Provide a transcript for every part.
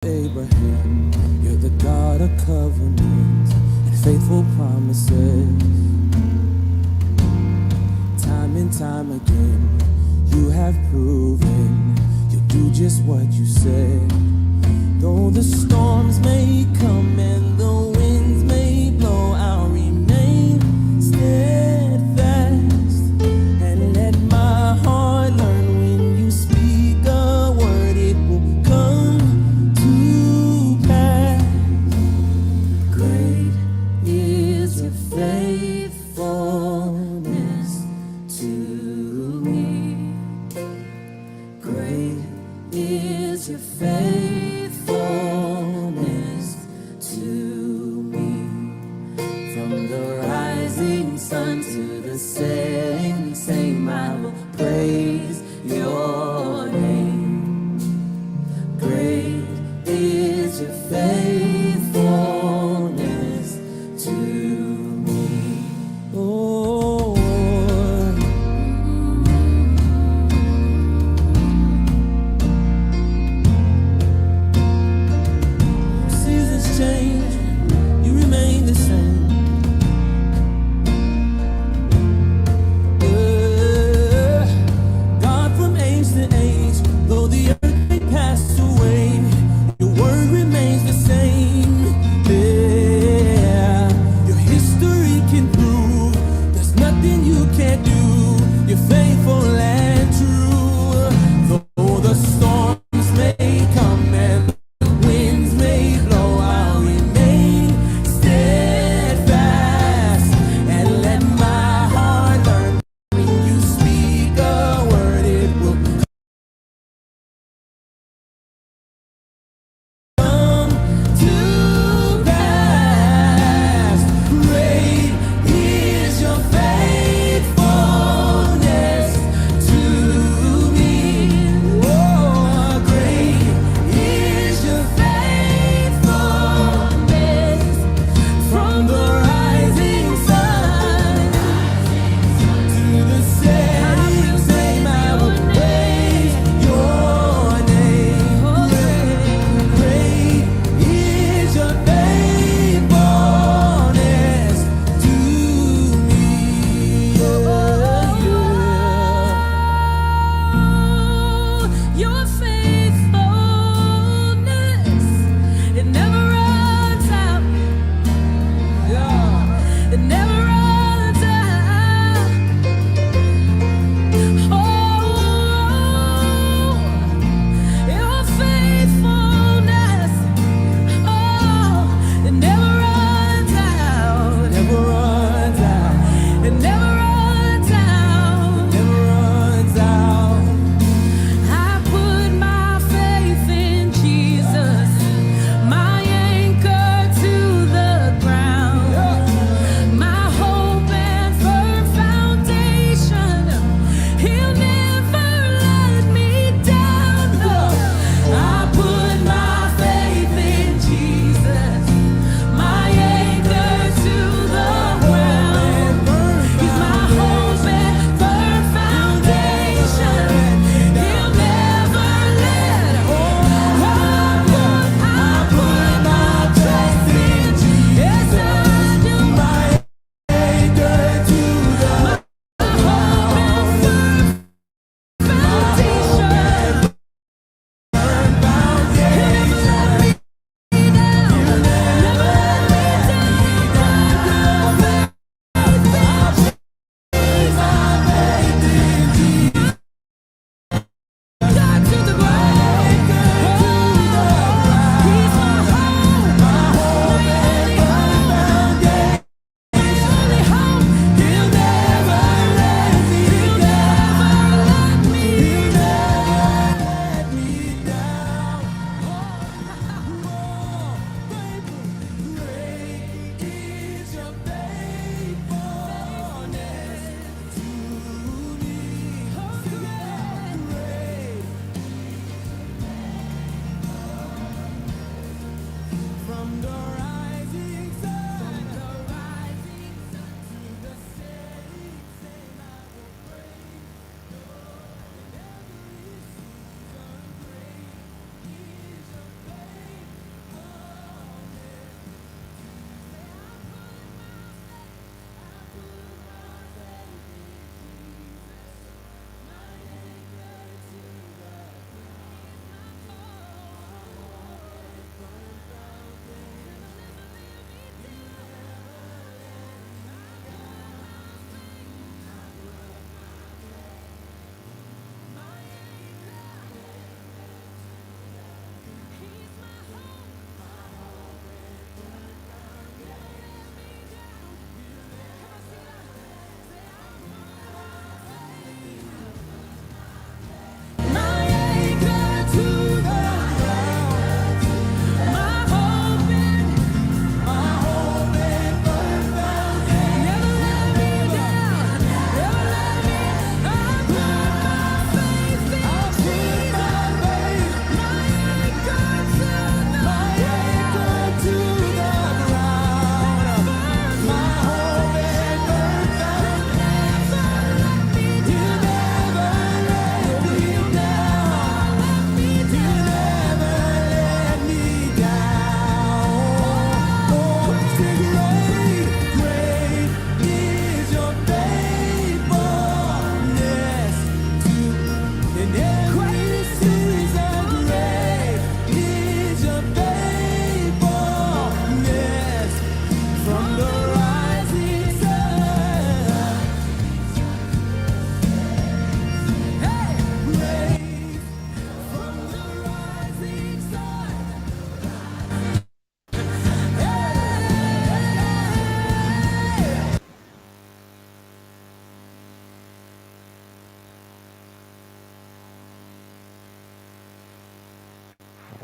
Abraham, you're the God of covenants and faithful promises. Time and time again, you have proven you'll do just what you said. Though the storms may come and the winds may blow, I'll remain steadfast and let my heart learn when you speak a word, it will come to pass. Great is your faithfulness to me. Great is your faithfulness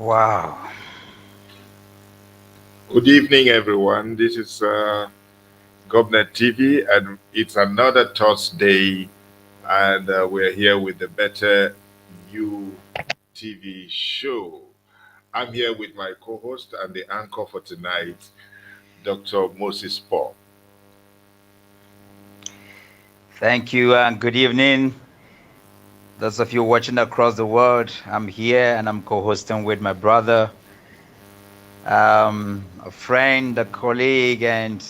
Wow. Good evening, everyone. This is Governor TV, and it's another Thursday, and we're here with the Better You TV show. I'm here with my co host and the anchor for tonight, Dr. Moses Paul. Thank you and good evening. Those of you watching across the world, I'm here and I'm co hosting with my brother, a friend, a colleague, and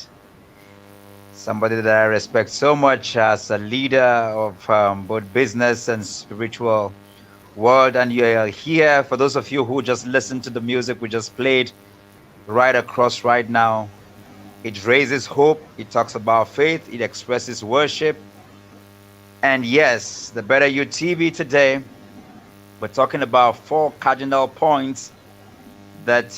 somebody that I respect so much as a leader of both business and spiritual world. And you are here for those of you who just listened to the music we just played right across right now. It raises hope, it talks about faith, it expresses worship. And yes, the Better You TV today, we're talking about four cardinal points that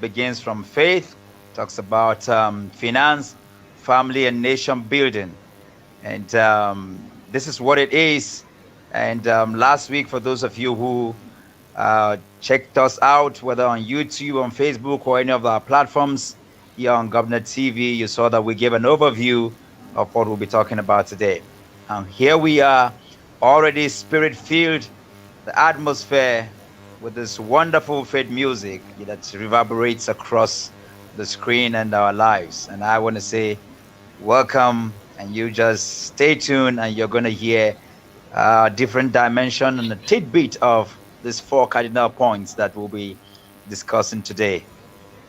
begins from faith, talks about finance, family, and nation building. And this is what it is. And last week, for those of you who checked us out, whether on YouTube, on Facebook, or any of our platforms here on Governor TV, you saw that we gave an overview of what we'll be talking about today. And here we are, already spirit filled, the atmosphere with this wonderful faith music that reverberates across the screen and our lives. And I want to say, welcome, and you just stay tuned, and you're going to hear different dimension and a tidbit of these four cardinal points that we'll be discussing today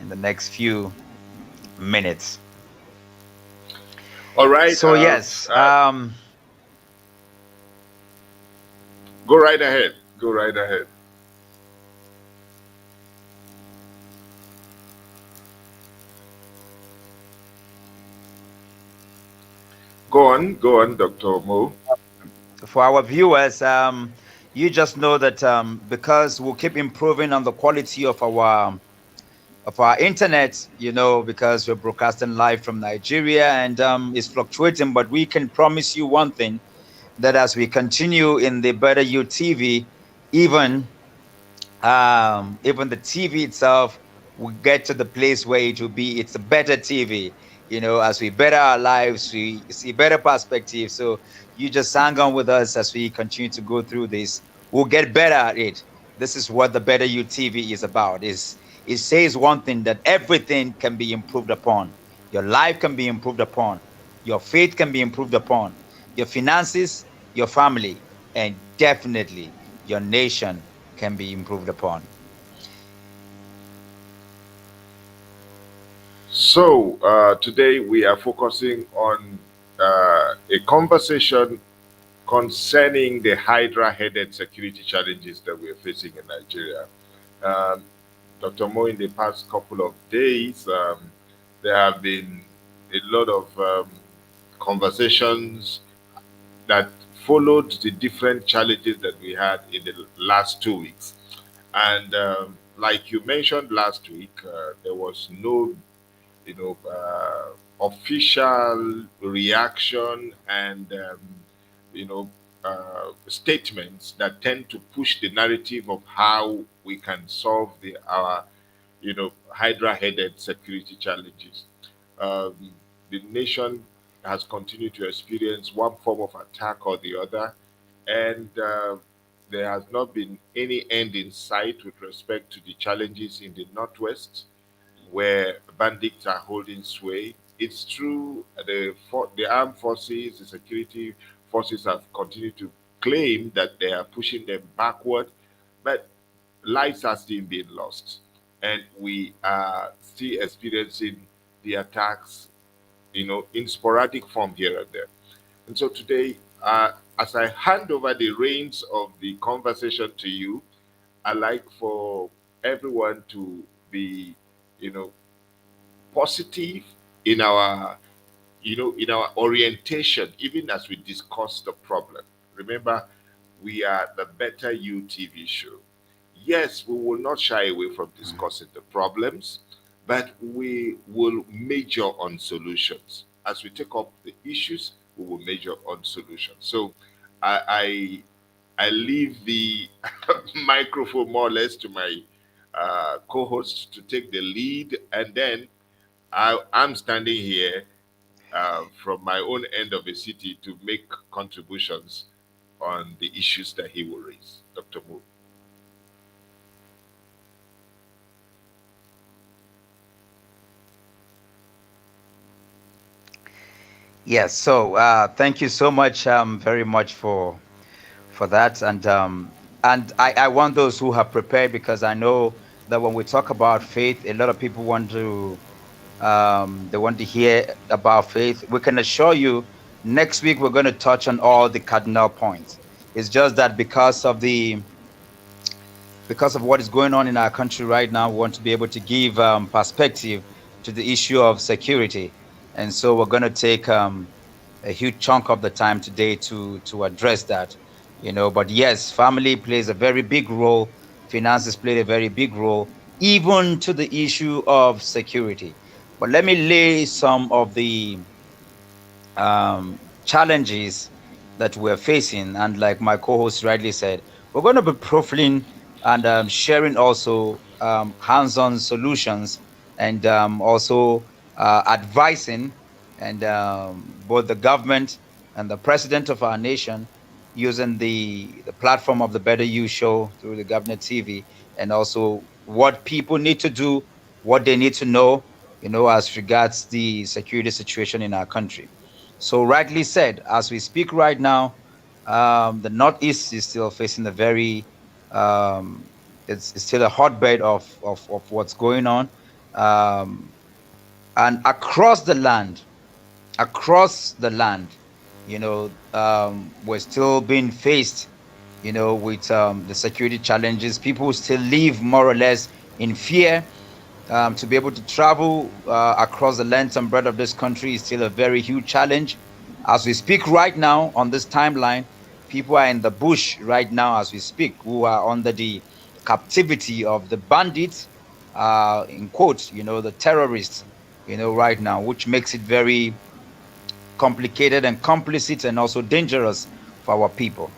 in the next few minutes. All right, So yes, go right ahead. Go right ahead. Go on, Dr. Mo. for our viewers, you just know that because we'll keep improving on the quality of our internet, because we're broadcasting live from Nigeria and it's fluctuating, but we can promise you one thing, that as we continue in the Better You TV, even even the TV itself will get to the place where it will be, it's a better TV. As we better our lives, we see better perspective. So you just hang on with us as we continue to go through this. We'll get better at it. This is what the Better You TV is about. Is it says one thing, that everything can be improved upon. Your life can be improved upon. Your faith can be improved upon. Your finances, your family, and definitely your nation can be improved upon. So, today we are focusing on a conversation concerning the Hydra headed security challenges that we're facing in Nigeria. Um, Dr. Mo, in the past couple of days, there have been a lot of conversations that followed the different challenges that we had in the last 2 weeks. And like you mentioned last week, there was no official reaction and statements that tend to push the narrative of how we can solve our hydra-headed security challenges. Um, the nation has continued to experience one form of attack or the other, and there has not been any end in sight with respect to the challenges in the northwest where bandits are holding sway. It's true, the armed forces, the security forces have continued to claim that they are pushing them backward, but lives are still being lost. And we are still experiencing the attacks, in sporadic form here and there. And so today, as I hand over the reins of the conversation to you, I like for everyone to be, you know, positive in our in our orientation, even as we discuss the problem. Remember, we are the Better You TV show. Yes, we will not shy away from discussing the problems, but we will major on solutions. As we take up the issues, we will major on solutions. So I I leave the microphone more or less to my co-host to take the lead, and then I'm standing here from my own end of the city to make contributions on the issues that he will raise. Dr. Moore. Yes. So thank you so much, very much for that, and I want those who have prepared, because I know that when we talk about faith, a lot of people want to they want to hear about faith. We can assure you, next week we're going to touch on all the cardinal points. It's just that because of what is going on in our country right now, we want to be able to give perspective to the issue of security, and so we're going to take a huge chunk of the time today to address that. But yes, family plays a very big role. Finances play a very big role, even to the issue of security. But let me lay some of the challenges that we're facing. And like my co-host rightly said, we're going to be profiling and sharing also hands-on solutions, and also advising, and both the government and the president of our nation, using the platform of the Better You show through the Government TV, and also what people need to do, what they need to know, as regards the security situation in our country. So, rightly said, as we speak right now, the Northeast is still facing a very, it's still a hotbed of what's going on. Um, and across the land, we're still being faced, with the security challenges. People still live more or less in fear. To be able to travel across the length and breadth of this country is still a very huge challenge. As we speak right now on this timeline, people are in the bush right now as we speak, who are under the captivity of the bandits, in quotes, the terrorists, right now, which makes it very complicated and complicit and also dangerous for our people.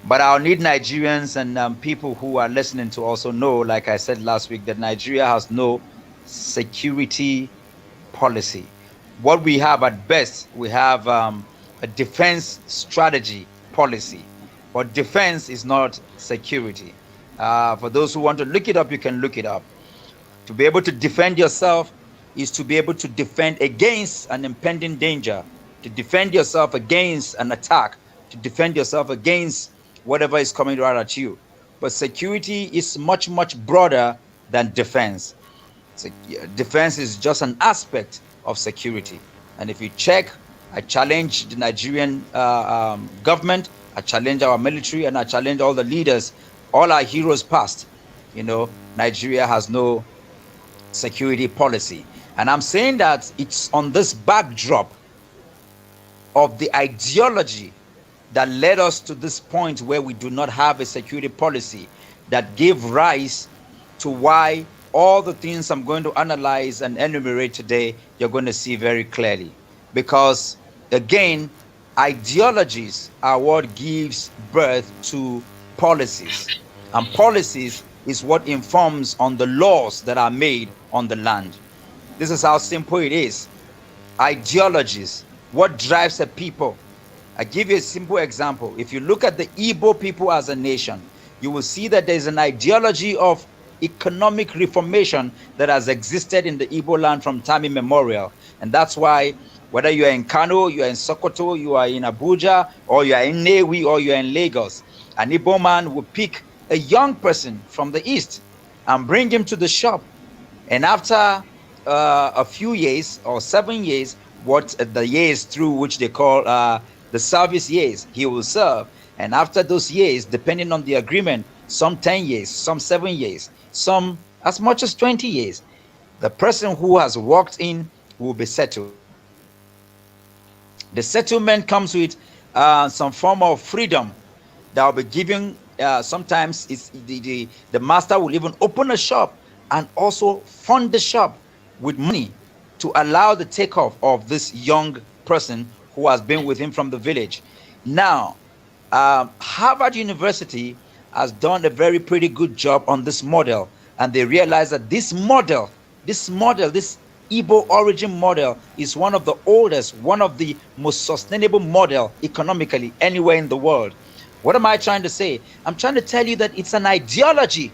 But I'll need Nigerians and people who are listening to also know, like I said last week, that Nigeria has no security policy. What we have at best, we have a defense strategy policy. But defense is not security. For those who want to look it up, you can look it up. To be able to defend yourself is to be able to defend against an impending danger, to defend yourself against an attack, to defend yourself against whatever is coming right at you. But security is much, much broader than defense. Defense is just an aspect of security. And if you check, I challenge the Nigerian government, I challenge our military, and I challenge all the leaders, all our heroes past. Nigeria has no security policy. And I'm saying that it's on this backdrop of the ideology that led us to this point where we do not have a security policy that gave rise to why all the things I'm going to analyze and enumerate today, you're going to see very clearly. Because again, ideologies are what gives birth to policies. And policies is what informs on the laws that are made on the land. This is how simple it is. Ideologies, what drives a people. I give you a simple example. If you look at the Igbo people as a nation, you will see that there's an ideology of economic reformation that has existed in the Igbo land from time immemorial. And that's why, whether you are in Kano, you are in Sokoto, you are in Abuja, or you are in Newi, or you are in Lagos, an Igbo man will pick a young person from the East and bring him to the shop. And after a few years or 7 years, what the years through which they call the service years, he will serve. And after those years, depending on the agreement, some 10 years, some 7 years, some as much as 20 years, the person who has walked in will be settled. The settlement comes with some form of freedom that will be given. Sometimes it's the master will even open a shop and also fund the shop with money to allow the takeoff of this young person who has been with him from the village. Now, Harvard University has done a very pretty good job on this model and they realized that this Igbo origin model is one of the oldest, one of the most sustainable model economically anywhere in the world. What am I trying to say? I'm trying to tell you that it's an ideology.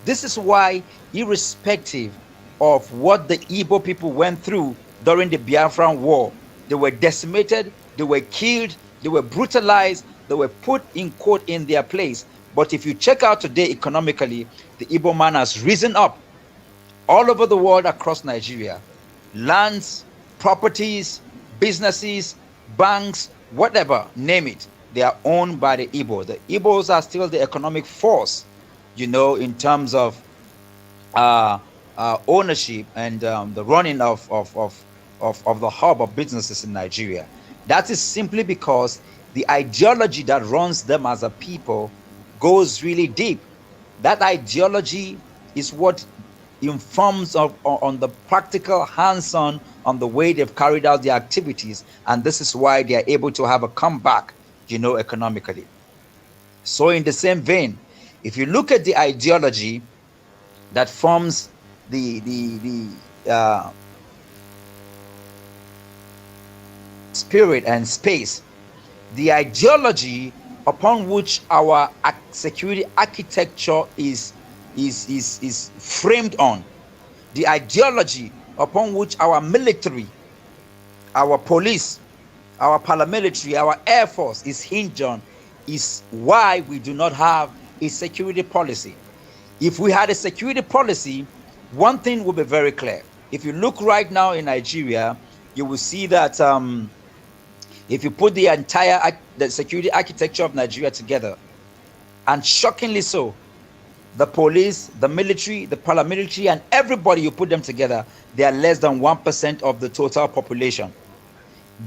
This is why, irrespective of what the Igbo people went through during the Biafran War, they were decimated, they were killed, they were brutalized, they were put in quote in their place. But if you check out today economically, the Igbo man has risen up all over the world across Nigeria. Lands, properties, businesses, banks, whatever, name it, they are owned by the Igbo. The Igbos are still the economic force, in terms of uh, ownership and the running of the hub of businesses in Nigeria. That is simply because the ideology that runs them as a people goes really deep. That ideology is what informs on the practical hands-on on the way they've carried out their activities, and this is why they are able to have a comeback, economically. So in the same vein, if you look at the ideology that forms the spirit and space, the ideology upon which our security architecture is framed on, the ideology upon which our military, our police, our paramilitary, our air force is hinged on, is why we do not have a security policy. If we had a security policy, one thing will be very clear. If you look right now in Nigeria, you will see that if you put the entire the security architecture of Nigeria together, and shockingly so, the police, the military, the paramilitary, and everybody, you put them together, they are less than 1% of the total population.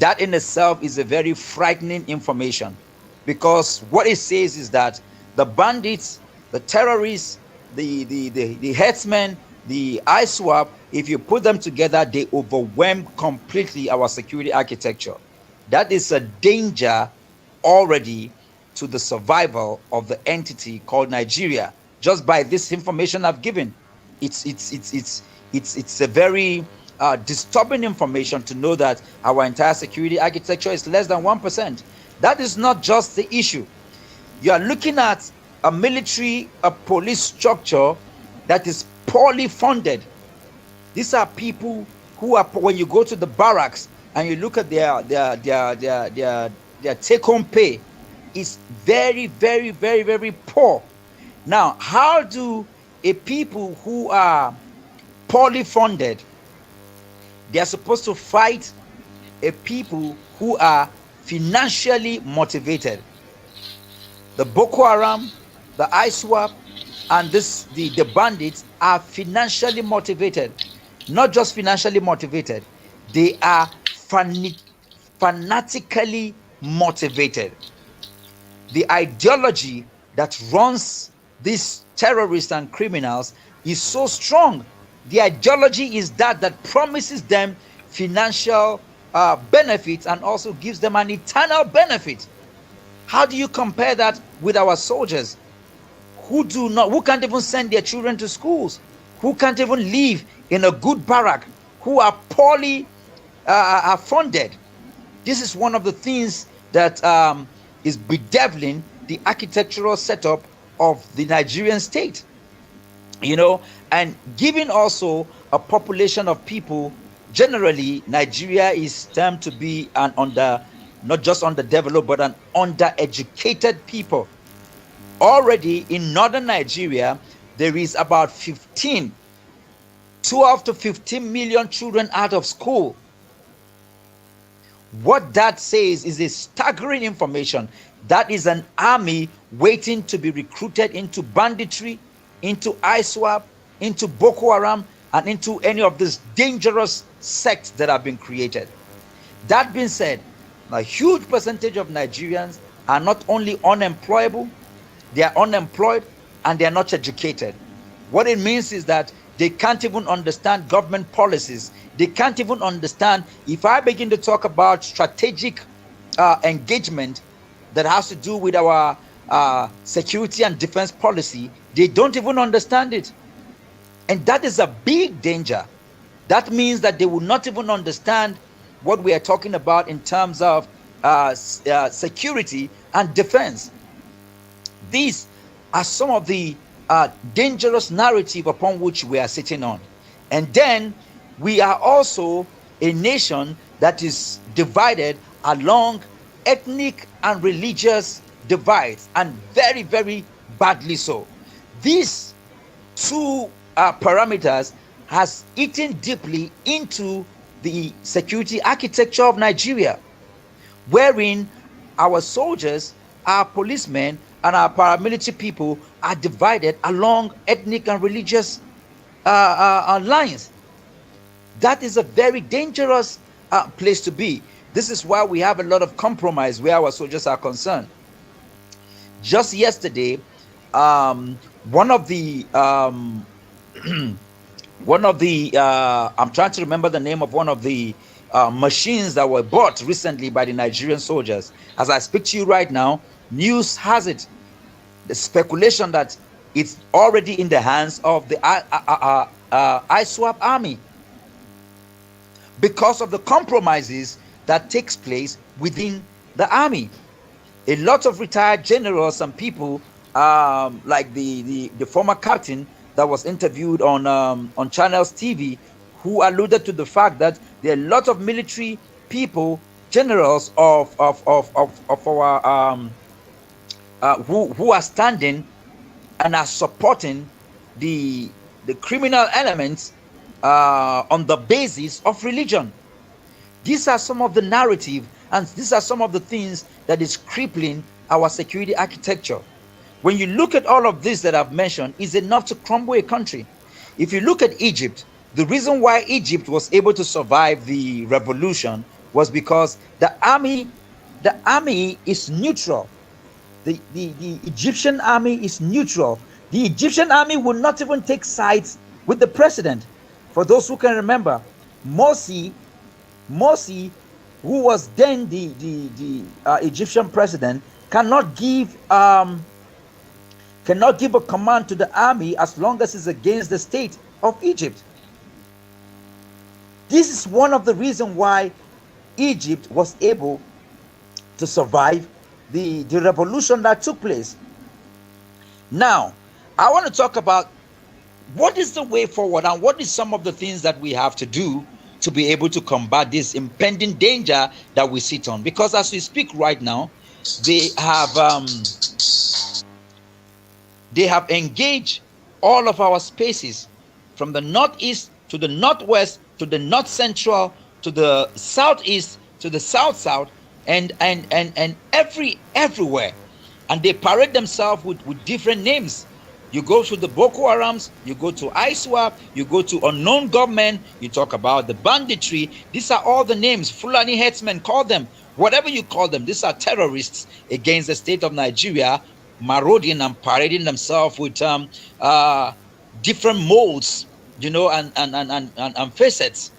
That in itself is a very frightening information, because what it says is that the bandits, the terrorists, the herdsmen, the ISWAP, if you put them together, they overwhelm completely our security architecture. That is a danger already to the survival of the entity called Nigeria. Just by this information I've given, it's a very disturbing information to know that our entire security architecture is less than 1%. That is not just the issue. You are looking at a military, a police structure that is poorly funded. These are people who are, when you go to the barracks and you look at their take-home pay, is very, very, very, very poor. Now, how do a people who are poorly funded, they are supposed to fight a people who are financially motivated? The Boko Haram, the ISWAP, and the bandits are financially motivated. Not just financially motivated, they are fanatically motivated. The ideology that runs these terrorists and criminals is so strong. The ideology is that promises them financial benefits and also gives them an eternal benefit. How do you compare that with our soldiers who can't even send their children to schools, who can't even live in a good barrack, who are poorly funded? This is one of the things that is bedeviling the architectural setup of the Nigerian state, and given also a population of people. Generally, Nigeria is termed to be not just underdeveloped, but an undereducated people. Already in northern Nigeria, there is about 12 to 15 million children out of school. What that says is a staggering information. That is an army waiting to be recruited into banditry, into ISWAP, into Boko Haram, and into any of these dangerous sects that have been created. That being said, a huge percentage of Nigerians are not only unemployable, they are unemployed and they are not educated. What it means is that they can't even understand government policies. They can't even understand. If I begin to talk about strategic engagement that has to do with our security and defense policy, they don't even understand it. And that is a big danger. That means that they will not even understand what we are talking about in terms of security and defense. These are some of the dangerous narrative upon which we are sitting on. And then we are also a nation that is divided along ethnic and religious divides, and very, very badly so. These two parameters has eaten deeply into the security architecture of Nigeria, wherein our soldiers, our policemen, and our paramilitary people are divided along ethnic and religious lines. That is a very dangerous place to be. This is why we have a lot of compromise where our soldiers are concerned. Just yesterday, one of the I'm trying to remember the name of one of the machines that were bought recently by the Nigerian soldiers. As I speak to you right now, news has it, the speculation that it's already in the hands of the ISWAP army, because of the compromises that takes place within the army. A lot of retired generals and people, like the former captain that was interviewed on Channels TV, who alluded to the fact that there are a lot of military people, generals of our who are standing and are supporting the criminal elements on the basis of religion. These are some of the narrative, and these are some of the things that is crippling our security architecture. When you look at all of this that I've mentioned, is enough to crumble a country. If you look at Egypt, the reason why Egypt was able to survive the revolution was because the army is neutral. The Egyptian army is neutral. The Egyptian army will not even take sides with the president. For those who can remember, Morsi, who was then the Egyptian president, cannot give a command to the army as long as it's against the state of Egypt. This is one of the reasons why Egypt was able to survive the revolution that took place. Now, I want to talk about what is the way forward and what is some of the things that we have to do to be able to combat this impending danger that we sit on. Because as we speak right now, they have engaged all of our spaces, from the northeast to the northwest to the north central to the southeast to the south and everywhere, and they parade themselves with different names. You go to the Boko Harams, you go to ISWAP, you go to unknown government, you talk about the banditry. These are all the names. Fulani headsmen, call them whatever you call them. These are terrorists against the state of Nigeria, marauding and parading themselves with different molds, and facets.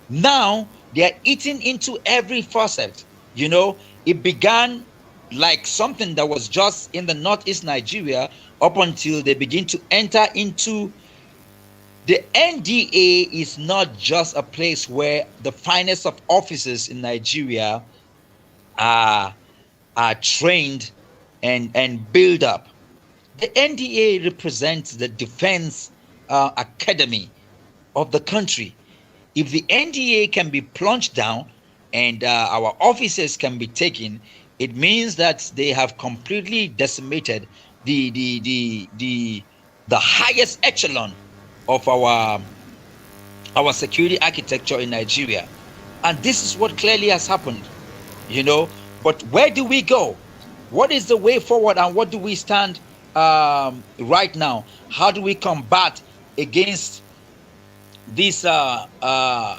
Now they are eating into every facet. It began like something that was just in the northeast Nigeria, up until they begin to enter into the NDA. Is not just a place where the finest of officers in Nigeria are trained and build up. The NDA represents the defense academy of the country. If the NDA can be plunged down and our officers can be taken, it means that they have completely decimated the highest echelon of our security architecture in Nigeria. And this is what clearly has happened. But where do we go? What is the way forward, and what do we stand right now? How do we combat against this how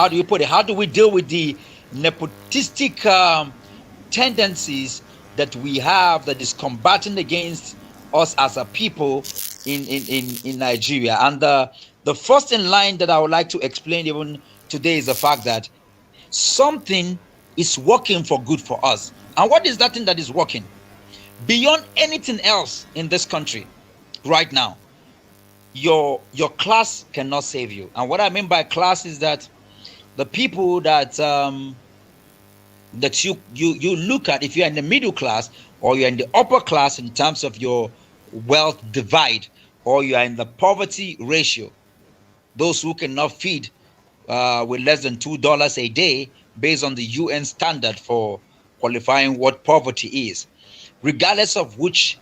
do you put it? How do we deal with the nepotistic tendencies that we have, that is combating against us as a people in Nigeria? And the first in line that I would like to explain even today is the fact that something is working for good for us. And what is that thing that is working beyond anything else in this country right now? your class cannot save you. And what I mean by class is that the people that you look at, if you're in the middle class or you're in the upper class in terms of your wealth divide, or you are in the poverty ratio, those who cannot feed with less than $2 a day based on the UN standard for qualifying what poverty is, regardless of which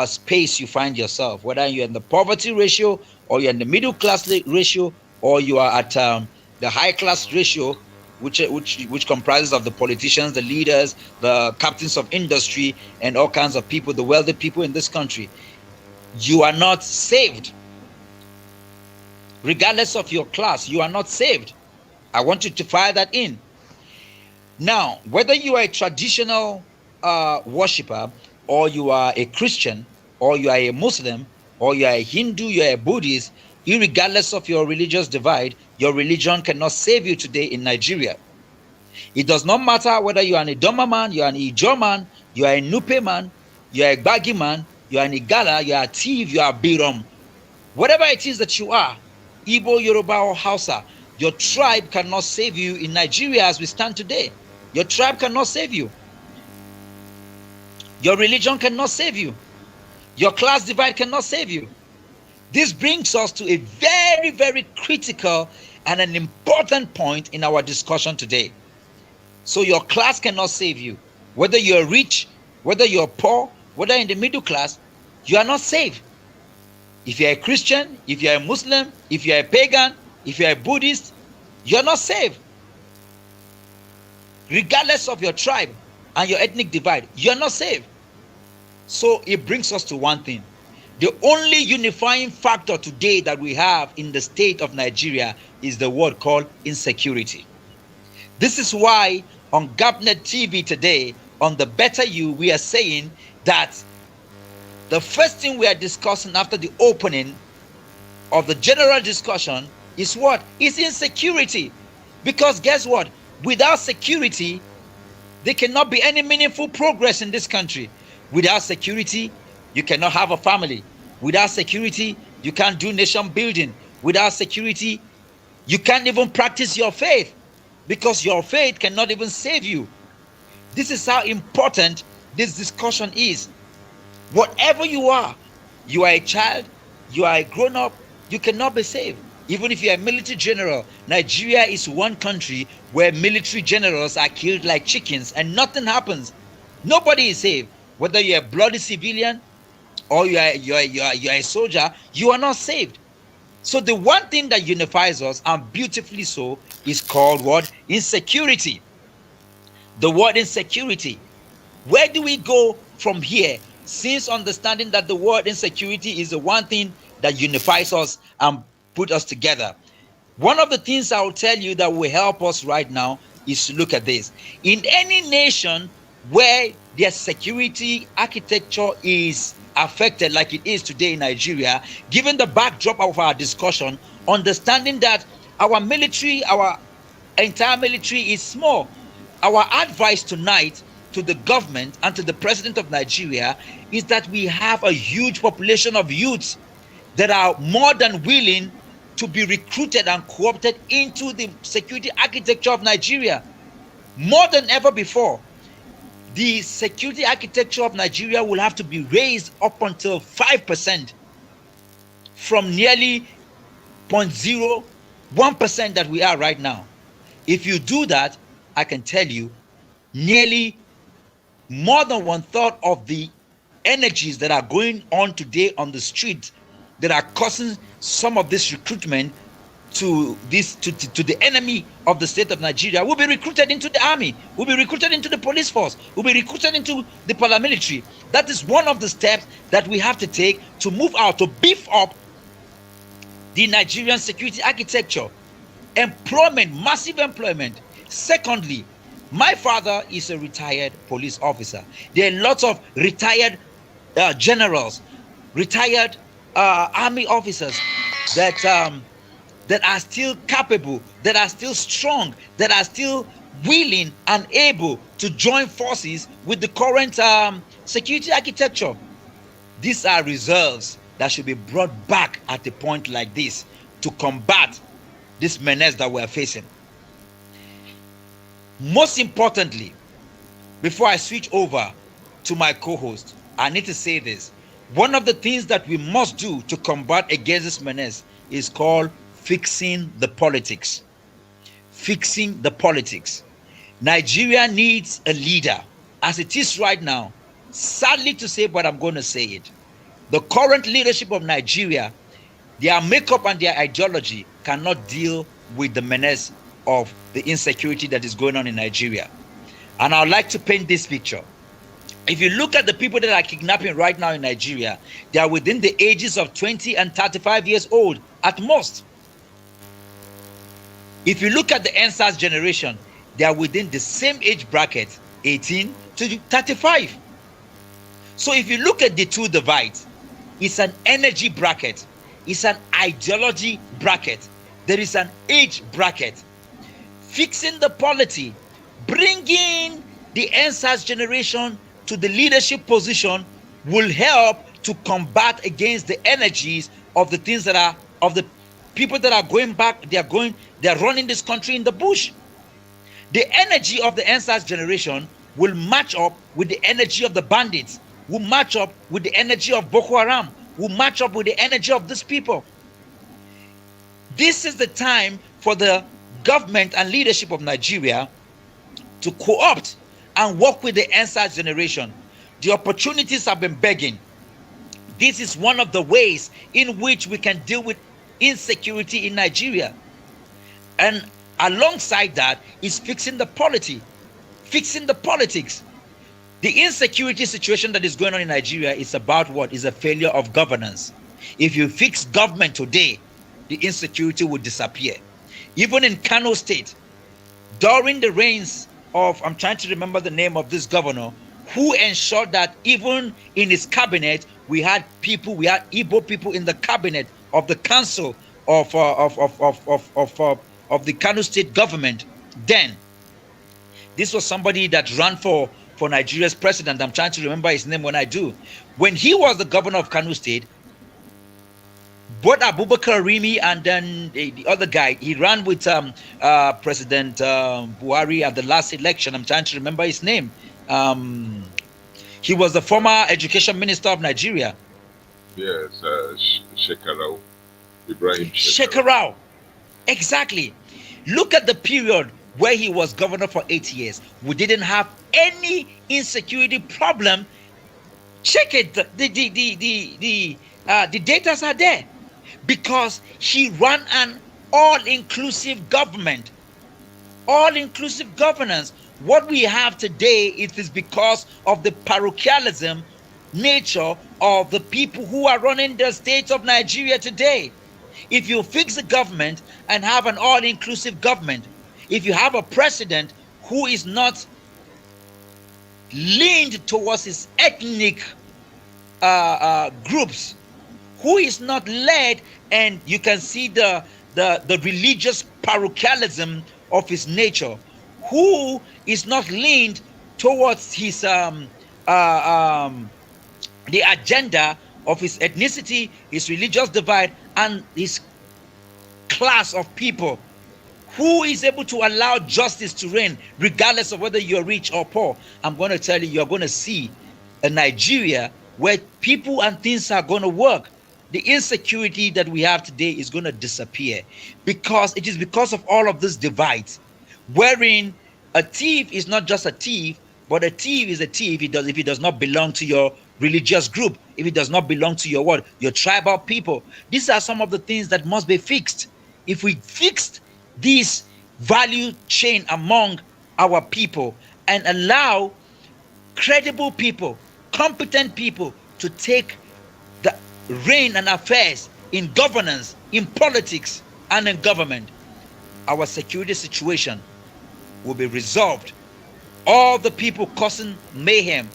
space you find yourself, whether you're in the poverty ratio or you're in the middle class ratio, or you are at the high class ratio, which comprises of the politicians, the leaders, the captains of industry, and all kinds of people, the wealthy people in this country. You are not saved. Regardless of your class, you are not saved. I want you to fire that in. Now, whether you are a traditional worshiper, or you are a Christian, or you are a Muslim, or you are a Hindu, you are a Buddhist, irregardless of your religious divide, your religion cannot save you today in Nigeria. It does not matter whether you are an Idoma man, you are an Ijo man, you are a Nupe man, you are a Gbagi man, you are an Igala, you are a thief, you are a Birom. Whatever it is that you are, Igbo, Yoruba, or Hausa, your tribe cannot save you in Nigeria as we stand today. Your tribe cannot save you. Your religion cannot save you. Your class divide cannot save you. This brings us to a very, very critical and an important point in our discussion today. So your class cannot save you. Whether you're rich, whether you're poor, whether in the middle class, you are not saved. If you're a Christian, if you're a Muslim, if you're a pagan, if you're a Buddhist, you're not saved. Regardless of your tribe and your ethnic divide, you're not saved. So it brings us to one thing. The only unifying factor today that we have in the state of Nigeria is the word called insecurity. This is why on Gapnet TV today, on the Better You, we are saying that the first thing we are discussing after the opening of the general discussion is what? Is insecurity. Because guess what? Without security, there cannot be any meaningful progress in this country. Without security, you cannot have a family. Without security, you can't do nation building. Without security, you can't even practice your faith, because your faith cannot even save you. This is how important this discussion is. Whatever you are a child, you are a grown-up, you cannot be saved. Even if you are a military general, Nigeria is one country where military generals are killed like chickens and nothing happens. Nobody is saved. Whether you're a bloody civilian or you're a soldier, you are not saved. So the one thing that unifies us, and beautifully so, is called what? Insecurity. The word insecurity. Where do we go from here? Since understanding that the word insecurity is the one thing that unifies us and put us together. One of the things I will tell you that will help us right now is to look at this. In any nation where their security architecture is affected like it is today in Nigeria, given the backdrop of our discussion, understanding that our military, our entire military is small, our advice tonight to the government and to the president of Nigeria is that we have a huge population of youths that are more than willing to be recruited and co-opted into the security architecture of Nigeria. More than ever before, the security architecture of Nigeria will have to be raised up until 5% from nearly 0.01% that we are right now. If you do that, I can tell you, nearly more than 1/3 of the energies that are going on today on the street that are causing some of this recruitment to the enemy of the state of Nigeria will be recruited into the army, will be recruited into the police force, will be recruited into the paramilitary. That is one of the steps that we have to take to move out, to beef up the Nigerian security architecture. Employment, massive employment. Secondly, my father is a retired police officer. There are lots of retired generals, retired army officers that are still capable, that are still strong, that are still willing and able to join forces with the current security architecture. These are reserves. that should be brought back at a point like this to combat this menace that we are facing. Most importantly, before I switch over to my co-host, I need to say this. One of the things that we must do to combat against this menace is called fixing the politics. Fixing the politics. Nigeria needs a leader. As it is right now, sadly to say, but I'm going to say it. The current leadership of Nigeria, their makeup and their ideology cannot deal with the menace of the insecurity that is going on in Nigeria. And I would like to paint this picture. If you look at the people that are kidnapping right now in Nigeria, they are within the ages of 20 and 35 years old at most. If you look at the NSAS generation, they are within the same age bracket, 18 to 35. So if you look at the two divides, it's an energy bracket, it's an ideology bracket, there is an age bracket. Fixing the polity, bringing the NSAS generation to the leadership position will help to combat against the energies of the things that are, of the people that are going back, they're running this country in the bush. The energy of the NSAS generation will match up with the energy of the bandits, will match up with the energy of Boko Haram, will match up with the energy of these people. This is the time for the government and leadership of Nigeria to co-opt and work with the NSAS generation. The opportunities have been begging. This is one of the ways in which we can deal with insecurity in Nigeria. And alongside that is fixing the polity, fixing the politics. The insecurity situation that is going on in Nigeria is about what? Is a failure of governance. If you fix government today, the insecurity will disappear. Even in Kano State, during the reigns of, I'm trying to remember the name of this governor, who ensured that even in his cabinet, we had Igbo people in the cabinet of the council of the Kano State government. Then, this was somebody that ran for Nigeria's president. I'm trying to remember his name when I do. When he was the governor of Kano State, both Abubakar Rimi and then the other guy, he ran with President Buhari at the last election. I'm trying to remember his name. He was the former education minister of Nigeria. Yes, Shekarau. Ibrahim Shekarau. Exactly. Look at the period where he was governor for 8 years. We didn't have any insecurity problem. Check it. The data are there. Because he ran an all-inclusive government, all-inclusive governance. What we have today, it is because of the parochialism nature of the people who are running the state of Nigeria today. If you fix the government and have an all-inclusive government, if you have a president who is not leaned towards his ethnic groups, who is not led, and you can see the religious parochialism of his nature, who is not leaned towards his the agenda of his ethnicity, his religious divide, and his class of people, who is able to allow justice to reign regardless of whether you're rich or poor. I'm going to tell you, you're going to see a Nigeria where people and things are going to work. The insecurity that we have today is going to disappear, because it is because of all of these divides, wherein a thief is not just a thief, but a thief is a thief if he does not belong to your religious group, if it does not belong to your what? Your tribal people. These are some of the things that must be fixed. If we fixed this value chain among our people and allow credible people, competent people to take the reign and affairs in governance, in politics, and in government, our security situation will be resolved. All the people causing mayhem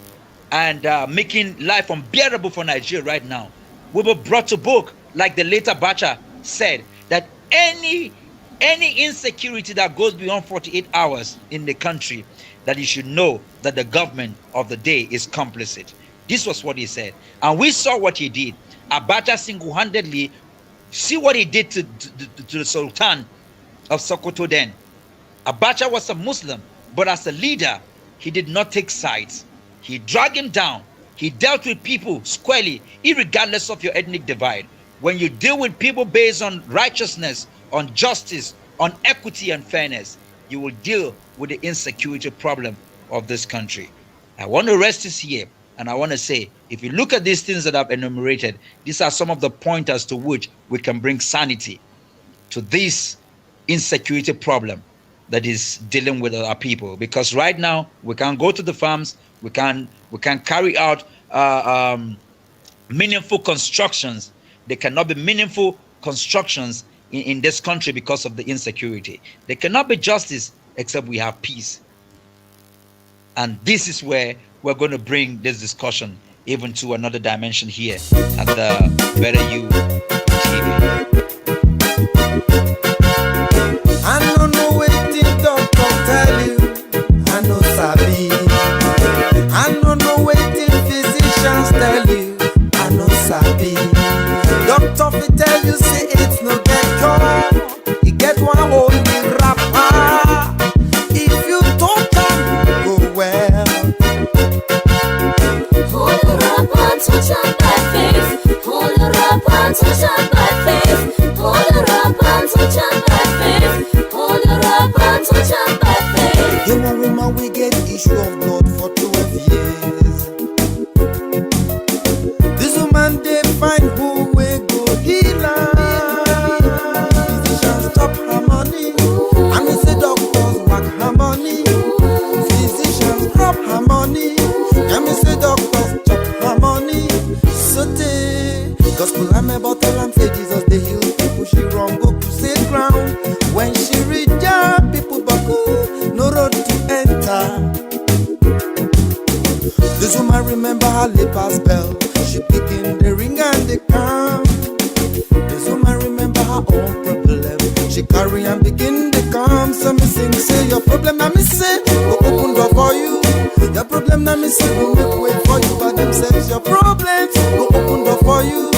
and making life unbearable for Nigeria right now will be brought to book, like the late Abacha said, that any insecurity that goes beyond 48 hours in the country, that you should know that the government of the day is complicit. This was what he said. And we saw what he did. Abacha single-handedly, see what he did to the Sultan of Sokoto then. Abacha was a Muslim, but as a leader, he did not take sides. He dragged him down. He dealt with people squarely, irregardless of your ethnic divide. When you deal with people based on righteousness, on justice, on equity and fairness, you will deal with the insecurity problem of this country. I want to rest this here, and I want to say, if you look at these things that I've enumerated, these are some of the pointers to which we can bring sanity to this insecurity problem that is dealing with our people. Because right now we can go to the farms, we can carry out meaningful constructions. There cannot be meaningful constructions in this country because of the insecurity. There cannot be justice except we have peace. And this is where we're going to bring this discussion even to another dimension here at the Better You TV. I don't know wetin doctor tell you, I no sabi. I don't know wetin physicians tell you, I no sabi. Doctor fit tell you say it's no get cure, e get one holy wrapper. If you touch am, you go well. Hold it up and touch am by faith. Hold it up and touch am by faith. Hold it up and touch am by faith. Hold it up and touch am by faith. You one woman we get issue of blood for 12 years. This woman they find who we go heal her. Physicians stop her money, and we say doctors whack her money. Physicians drop her money, and we say doctors chop her money. So they gospel I'm about tell am say Jesus they heal people. She run go crusade ground. When she reach there, people baku, no road to enter. This woman remember her lepers bell. She begin the ring and the calm. This woman remember her own problem. She carry and begin the calm. So me sing say your problem na me say go open door for you. Your problem na me say go make way for you. But them says your problem go open door for you.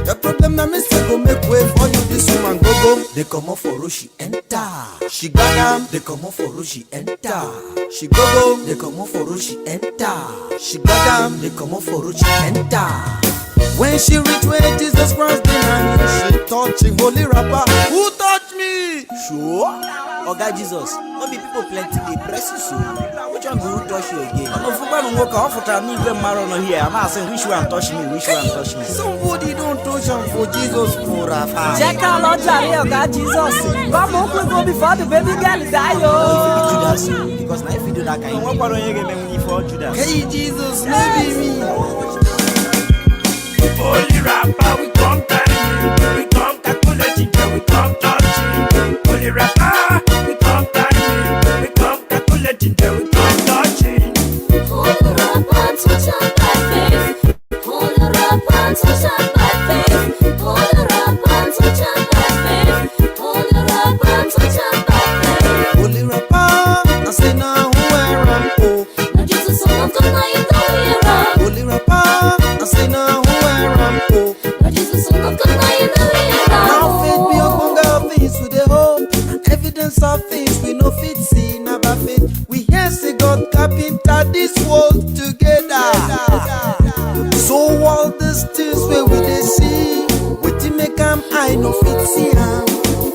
Your problem na me say go make way for you. This woman go they come up for road she enter. She got am they come up for road she enter. She go they come up for road she enter. She got am they come up for road she enter. When she reach where Jesus Christ dey hang, she touching holy wrapper. Who touch me? Sure. Oga Jesus, no be people plenty dey press you so. Which one go who touch you again? No fuba no work off for me even marrow no here. I'm asking which one touch me, which one touch me. Somebody don't touch am for Jesus for a fact. Check out Lord Jare Oga Jesus. Come on, quick go before the baby girl die oh. Judas, because now if you do that kind of What part of you get me for Judas? hey Jesus, maybe me. Holy rapper, we come carry we come calculating, we come touching. Holy rapper, we come carry we come calculating, we come touching. Hold it up and touch am by faith. Hold it up and touch am by faith. Hold it up and touch am by faith. Hold it up and touch am by faith. Holy rapper, I say now who I am oh. Now Jesus son of God, now you don't hear am. Holy rapper, I say now who I am oh. Now Jesus son of God, now you don't hear Now am. faith be upon God things with the hope and evidence of things we no fit see. Now by faith we hear say God carpenter this world together. So all these things where we dey see, wetin make am I no fit see am.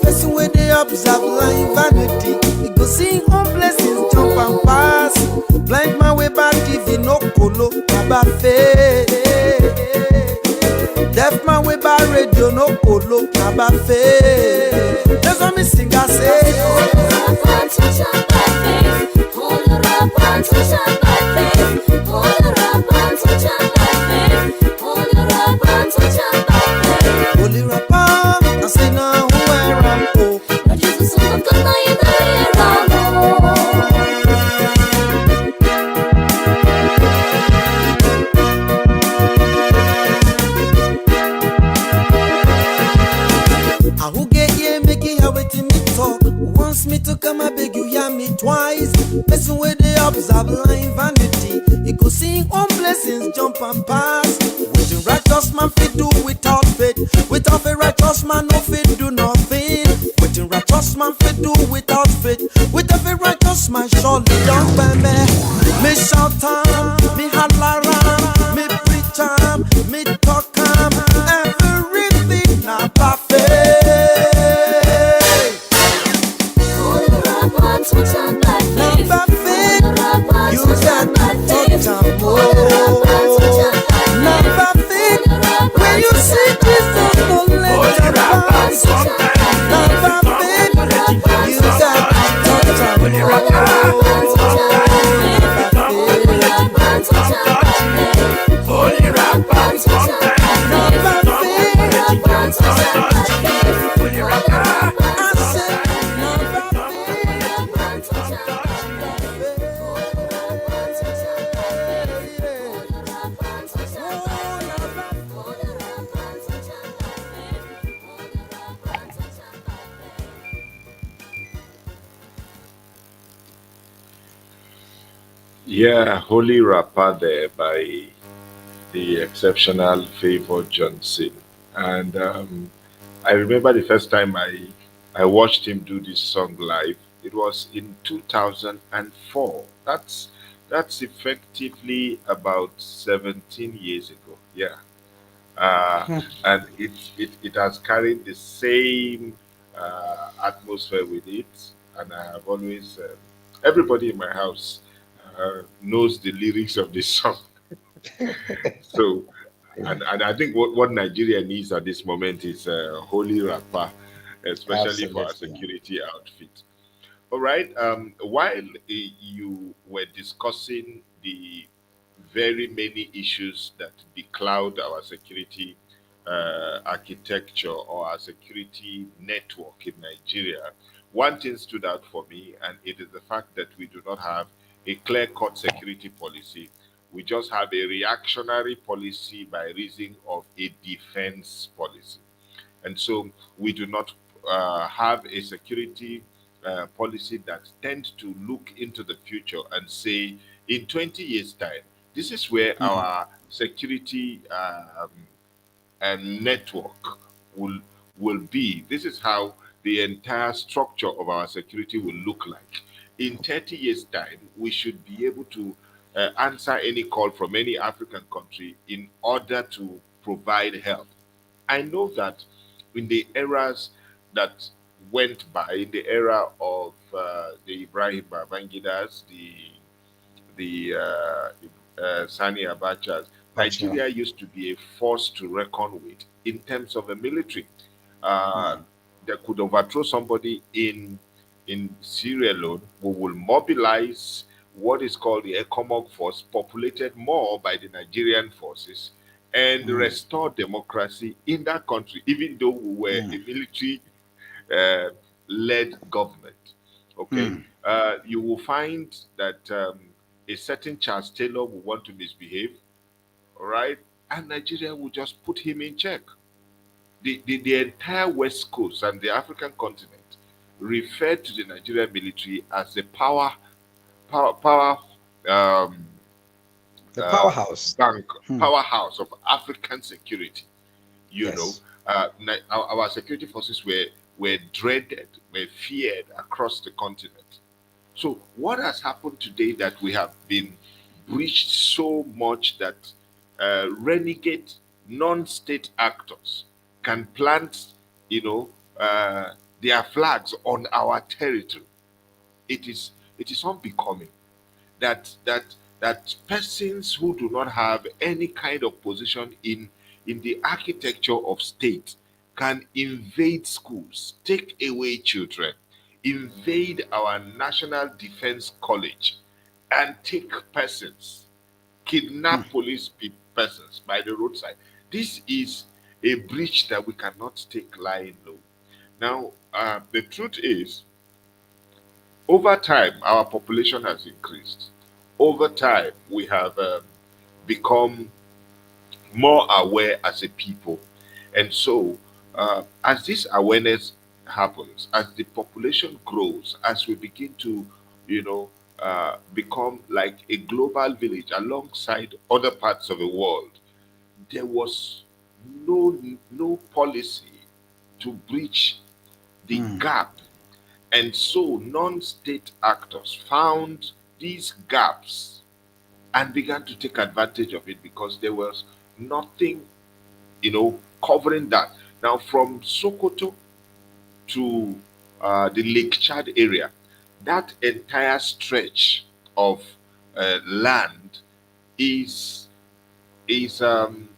Person where they observe life vanity, he go see home blessings jump and pass. Blind man way back if he no kolo baba faith. Deaf man way back radio no kolo baba faith. That's why me sing I say. Hold it up and touch am by faith. Hold it up and touch am by faith. Hold it up and touch am by faith. Hold it up and touch am by faith. Holy rapper, I say now who I am oh. Now Jesus son of God, now you don't hear am. I who get here make it how wetin me talk. Wants me to come I beg you hear me twice. Person where they observe line vanity, it go go sing on blessings, jump and pass. Waiting righteous man fit do without faith. Without a righteous man no fit do nothing. Waiting righteous man fit do without faith. Without a righteous man surely don't pay me. Me shout am, me holler am, me preach am, me talk am. Everything na by faith. Hold her up on touch and by Na faith. by faith. Hold her up on You touch got and by to faith. touch am Hold her up on touch and by Na faith. by faith. Hold her up When on you touch see and by Jesus, faith. no let Holy your rapper, pass. sometime Na we by come faith. calculating, You we come got to touch am touching. Holy rapper, sometime we come calculating, we come touching. Holy rapper, sometime Na we by come faith. calculating, we come touching. Holy rapper, I say sometime na we by come faith. calculating, we come touching. Yeah, Holy Rapper there by the exceptional Favor Johnson. And I remember the first time I watched him do this song live. It was in 2004. That's effectively about 17 years ago. Yeah. And it has carried the same atmosphere with it. And I have always, everybody in my house knows the lyrics of this song. So, and I think what Nigeria needs at this moment is a holy rapper, especially for our Absolutely. security outfit. All right. While you were discussing the very many issues that becloud our security architecture or our security network in Nigeria, one thing stood out for me, and it is the fact that we do not have a clear cut security policy. We just have a reactionary policy by reason of a defense policy. And so we do not have a security policy that tends to look into the future and say, in 20 years' time, this is where our security and network will will be. This is how the entire structure of our security will look like. In 30 years' time, we should be able to answer any call from any African country in order to provide help. I know that in the eras that went by, in the era of the Ibrahim Babangidas, the Sani Abachas, Gotcha. Nigeria used to be a force to reckon with in terms of the military. Uh, that could overthrow somebody in Syria alone. We will mobilize what is called the ECOMOG force, populated more by the Nigerian forces, and restore democracy in that country, even though we were a military uh, led government. Okay, you will find that a certain Charles Taylor will want to misbehave, all right, and Nigeria will just put him in check. The entire West Coast and the African continent referred to the Nigerian military as the power um, The uh, powerhouse. bank, powerhouse of African security. You know, Yes. our security forces were dreaded, were feared across the continent. So, what has happened today that we have been breached so much that renegade non-state actors can plant, you know, their flags on our territory? It is unbecoming that persons who do not have any kind of position in the architecture of state can invade schools, take away children, invade our national defense college, and take persons, kidnap persons by the roadside. This is a breach that we cannot take lying low. Now, the truth is, over time, our population has increased. Over time, we have become more aware as a people. And so, as this awareness happens, as the population grows, as we begin to, you know, become like a global village alongside other parts of the world, there was no policy to bridge the gap. And so non-state actors found these gaps and began to take advantage of it because there was nothing, covering that. Now, from Sokoto to the Lake Chad area, that entire stretch of land is is um,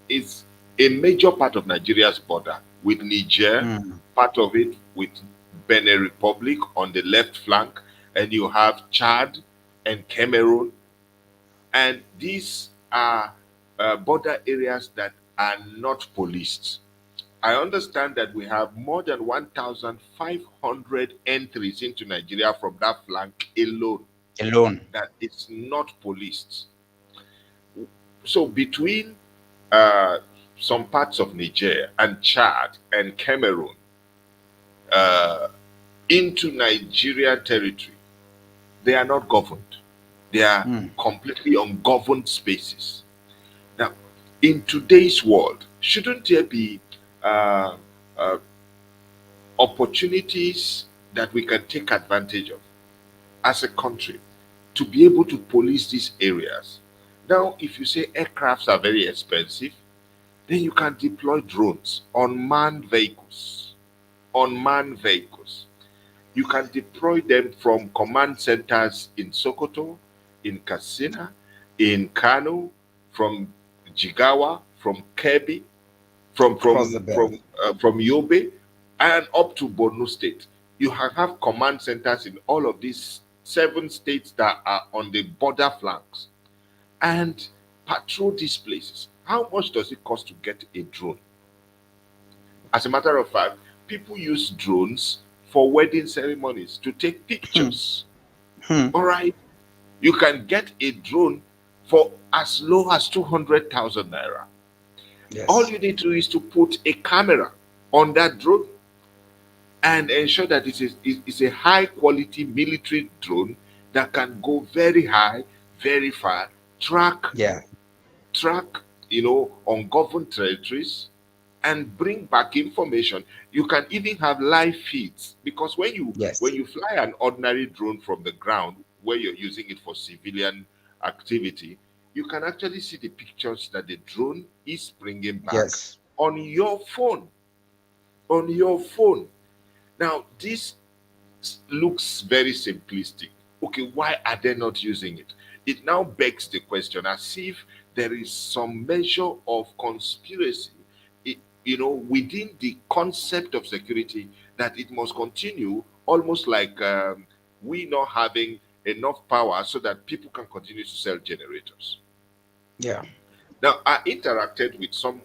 is a major part of Nigeria's border with Niger, part of it with Benin Republic on the left flank, and you have Chad and Cameroon, and these are border areas that are not policed. I understand that we have more than 1,500 entries into Nigeria from that flank alone Alone. that is not policed. So between uh, some parts of Niger and Chad and Cameroon uh, into Nigerian territory, they are not governed. They are completely ungoverned spaces. Now, in today's world, shouldn't there be uh, uh, opportunities that we can take advantage of as a country to be able to police these areas? Now, if you say aircrafts are very expensive, then you can deploy drones, unmanned vehicles. Unmanned vehicles. You can deploy them from command centers in Sokoto, in Katsina, in Kano, from Jigawa, from Kebbi, from Across the from belt. from from Yobe, and up to Borno State. You have command centers in all of these 7 states that are on the border flanks and patrol these places. How much does it cost to get a drone? As a matter of fact, people use drones for wedding ceremonies to take pictures. All right, you can get a drone for as low as 200,000 naira. All Yes. you need to do is to put a camera on that drone and ensure that it's a high quality military drone that can go very high, very far, track Yeah. track, ungoverned territories, and bring back information. You can even have live feeds because when Yes. you fly an ordinary drone from the ground where you're using it for civilian activity, you can actually see the pictures that the drone is bringing back Yes. on your phone. On your phone. Now, this looks very simplistic. Okay, why are they not using it? It now begs the question as if there is some measure of conspiracy, within the concept of security that it must continue almost like we not having enough power so that people can continue to sell generators. Yeah. Now, I interacted with some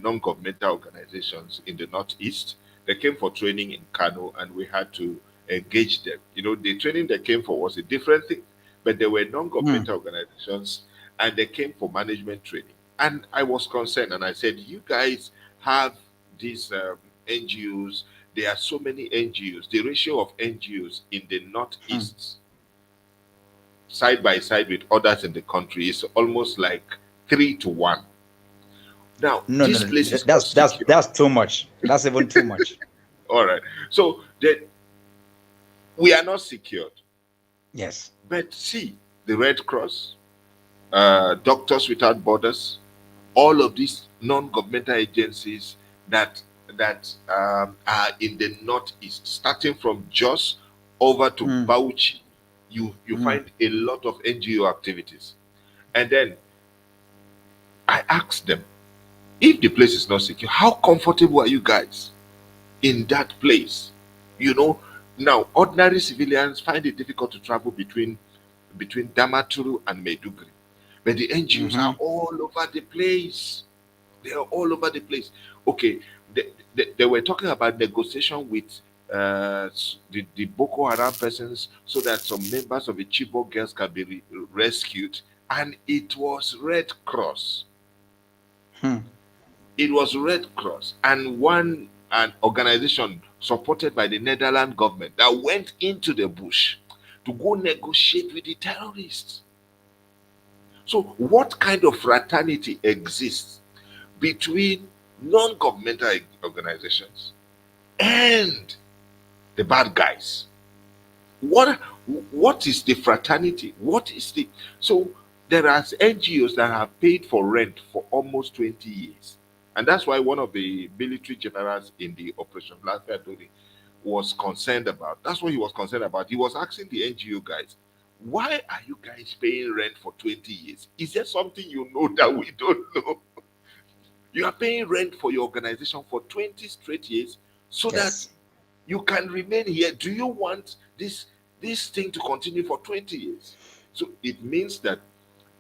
non-governmental organizations in the Northeast. They came for training in Kano, and we had to engage them. The training they came for was a different thing, but they were non-governmental organizations, and they came for management training. And I was concerned, and I said, "You guys have these NGOs. There are so many NGOs. The ratio of NGOs in the Northeast side by side with others in the country is almost like 3 to 1. Now, No, no, this no. place is not That's secure. that's too much. That's even too much. All right. So we are not secured. Yes. But see, the Red Cross, Doctors Without Borders, all of these non-governmental agencies that are in the Northeast, starting from Jos over to Bauchi, you find a lot of NGO activities. And then I asked them, if the place is not secure, how comfortable are you guys in that place? You know, now ordinary civilians find it difficult to travel between Damaturu and Maiduguri, but the NGOs are all over the place. They are all over the place. Okay, they were talking about negotiation with the Boko Haram persons so that some members of the Chibok girls can be rescued, and it was Red Cross. It was Red Cross and an organization supported by the Netherlands government that went into the bush to go negotiate with the terrorists. So, what kind of fraternity exists between non governmental organizations and the bad guys? What what is the fraternity? What is the so there are NGOs that have paid for rent for almost 20 years. And that's why one of the military generals in the Operation Black Dori was concerned about. That's what he was concerned about. He was asking the NGO guys, why are you guys paying rent for 20 years? Is there something you know that we don't know? You are paying rent for your organization for 20 straight years so that Yes. you can remain here. Do you want this thing to continue for 20 years? So it means that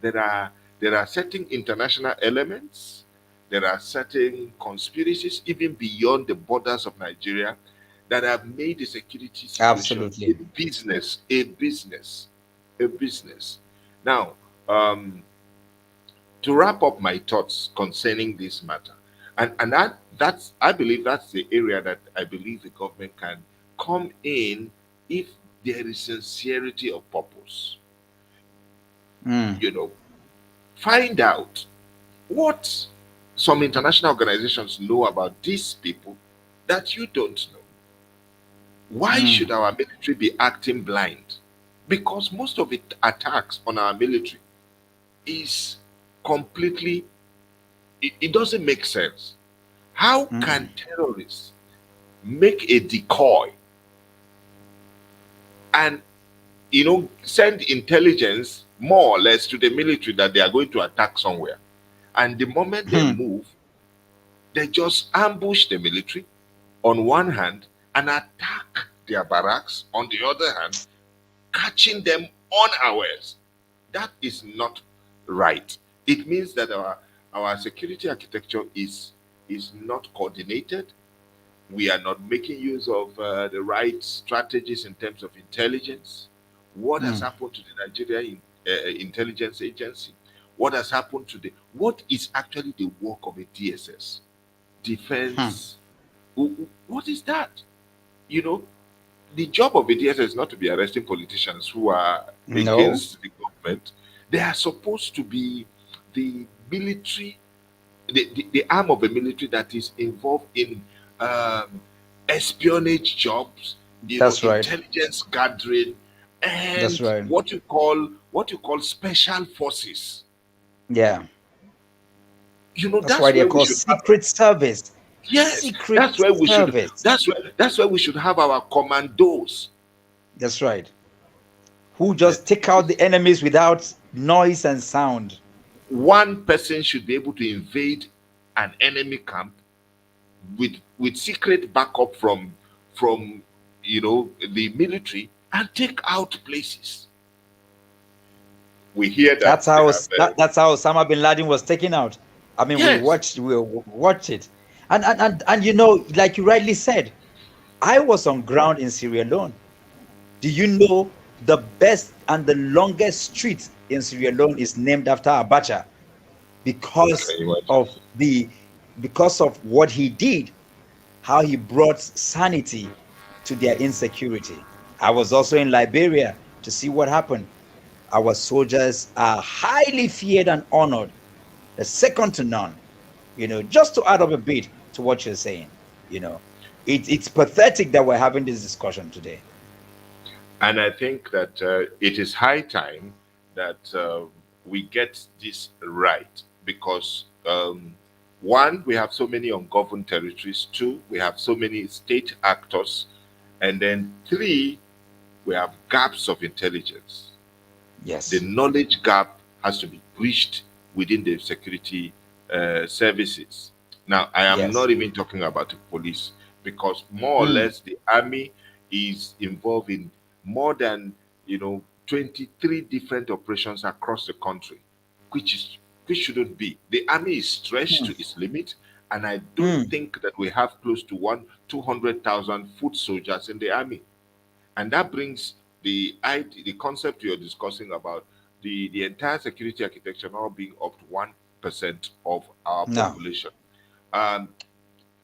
there are there are certain international elements, there are certain conspiracies even beyond the borders of Nigeria that have made the security situation a Absolutely. business, a business, a business. Now, um, to wrap up my thoughts concerning this matter, and that's I believe that's the area that I believe the government can come in if there is sincerity of purpose. Mm, You know, find out what some international organizations know about these people that you don't know. Why should mm, our military be acting blind? Because most of the attacks on our military is completely, it doesn't make sense. How can mm. terrorists make a decoy and send intelligence more or less to the military that they are going to attack somewhere? And the moment they Hmm. move, they just ambush the military on one hand and attack their barracks on the other hand, catching them unawares. That is not right. It means that our security architecture is not coordinated. We are not making use of the right strategies in terms of intelligence. What has Mm. happened to the Nigeria Intelligence Agency? What has happened to the what is actually the work of a DSS? Hmm. Defense. What is that? You know, the job of a DSS is not to be arresting politicians who are No. against the government. They are supposed to be the military, the arm of the military that is involved in um, espionage jobs, That's right. intelligence gathering, That's and right. what you call special forces. Yeah. That's why That's they're where we called should have. secret service. Yes, Secret that's where we should. service. That's where we should have our commandos. That's right. Who The- just take out the enemies without noise and sound. One person should be able to invade an enemy camp with secret backup from the military and take out places. We hear that That's they how have that's how Osama bin Laden was taken out. I mean, yes. we watched it, and like you rightly said, I was on ground in Sierra Leone. Do you know the best and the longest street in Sierra Leone is named after Abacha because Can you imagine? of the because of what he did, how he brought sanity to their insecurity. I was also in Liberia to see what happened. Our soldiers are highly feared and honored, second to none. Just to add up a bit to what you're saying, you know, it's pathetic that we're having this discussion today. And I think that it is high time that we get this right because one, we have so many ungoverned territories. Two, we have so many state actors, and then three, we have gaps of intelligence. The Yes. knowledge gap has to be bridged within the security services. Now, I am Yes. not even talking about the police because more or Mm. less the army is involved in more than 23 different operations across the country, which is which shouldn't be. The army is stretched Mm. to its limit, and I don't Mm. think that we have close to 200,000 foot soldiers in the army. And that brings the concept you're discussing about the entire security architecture now being up to 1% of our No. population. Um,